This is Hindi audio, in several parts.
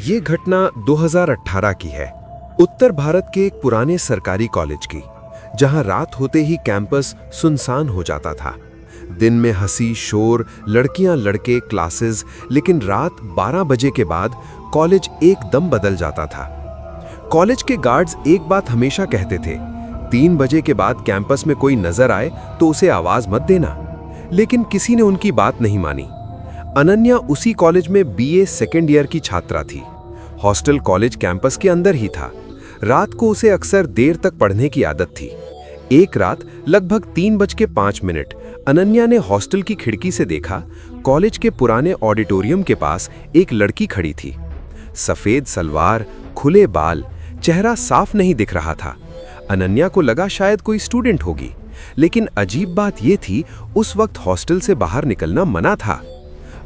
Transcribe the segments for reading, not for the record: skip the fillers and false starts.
ये घटना 2018 की है। उत्तर भारत के एक पुराने सरकारी कॉलेज की, जहां रात होते ही कैंपस सुनसान हो जाता था। दिन में हंसी शोर, लड़कियां लड़के, क्लासेस, लेकिन रात 12 बजे के बाद कॉलेज एकदम बदल जाता था। कॉलेज के गार्ड्स एक बात हमेशा कहते थे, 3 बजे के बाद कैंपस में कोई नजर आए तो उसे आवाज मत देना, लेकिन किसी ने उनकी बात नहीं मानी। अनन्या उसी कॉलेज में बीए सेकेंड ईयर की छात्रा थी। हॉस्टल कॉलेज कैंपस के अंदर ही था। रात को उसे अक्सर देर तक पढ़ने की आदत थी। एक रात लगभग 3:05 अनन्या ने हॉस्टल की खिड़की से देखा, कॉलेज के पुराने ऑडिटोरियम के पास एक लड़की खड़ी थी। सफेद सलवार, खुले बाल, चेहरा साफ नहीं दिख रहा था। अनन्या को लगा शायद कोई स्टूडेंट होगी, लेकिन अजीब बात यह थी, उस वक्त हॉस्टल से बाहर निकलना मना था।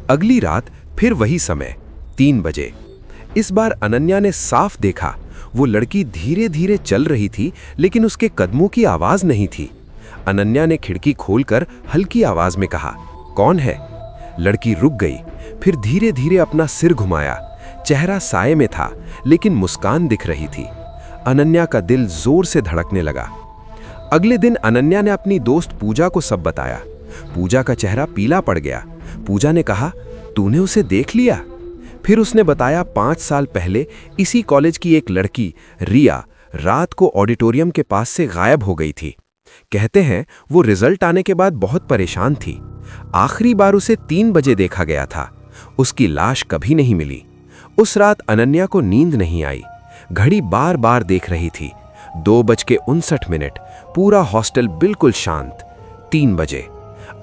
अगली रात फिर वही समय, 3 बजे। इस बार अनन्या ने साफ देखा, वो लड़की धीरे धीरे चल रही थी, लेकिन उसके कदमों की आवाज नहीं थी। अनन्या ने खिड़की खोलकर हल्की आवाज में कहा, कौन है? लड़की रुक गई, फिर धीरे धीरे अपना सिर घुमाया। चेहरा साए में था, लेकिन मुस्कान दिख रही थी। अनन्या का दिल जोर से धड़कने लगा। अगले दिन अनन्या ने अपनी दोस्त पूजा को सब बताया। पूजा का चेहरा पीला पड़ गया। पूजा ने कहा, तूने उसे देख लिया? फिर उसने बताया 5 साल पहले इसी कॉलेज की एक लड़की रिया रात को ऑडिटोरियम के पास से गायब हो गई थी। कहते हैं वो रिजल्ट आने के बाद बहुत परेशान थी। आखिरी बार उसे 3 बजे देखा गया था। उसकी लाश कभी नहीं मिली। उस रात अनन्या को नींद नहीं आई। घड़ी बार बार देख रही थी। 2:59, पूरा हॉस्टल बिल्कुल शांत। 3 बजे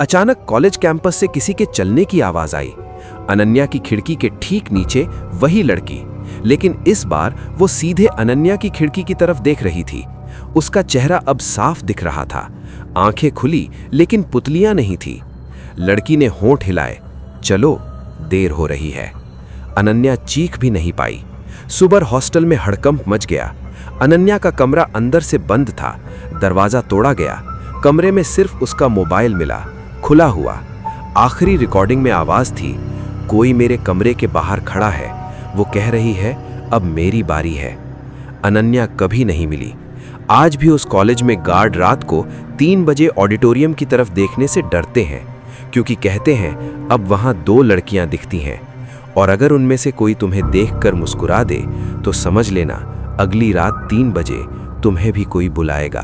अचानक कॉलेज कैंपस से किसी के चलने की आवाज आई। अनन्या की खिड़की के ठीक नीचे वही लड़की, लेकिन इस बार वो सीधे अनन्या की खिड़की की तरफ देख रही थी। उसका चेहरा अब साफ दिख रहा था। आंखें खुली, लेकिन पुतलियां नहीं थी। लड़की ने होंठ हिलाए, चलो देर हो रही है। अनन्या चीख भी नहीं पाई। सुबह हॉस्टल में हड़कंप मच गया। अनन्या का कमरा अंदर से बंद था। दरवाजा तोड़ा गया। कमरे में सिर्फ उसका मोबाइल मिला, खुला हुआ। आखिरी रिकॉर्डिंग में आवाज थी, कोई मेरे कमरे के बाहर खड़ा है, वो कह रही है अब मेरी बारी है। अनन्या कभी नहीं मिली। आज भी उस कॉलेज में गार्ड रात को 3 बजे ऑडिटोरियम की तरफ देखने से डरते हैं, क्योंकि कहते हैं अब वहां 2 लड़कियां दिखती हैं, और अगर उनमें से कोई तुम्हें देखकर मुस्कुरा दे तो समझ लेना अगली रात 3 बजे तुम्हें भी कोई बुलाएगा।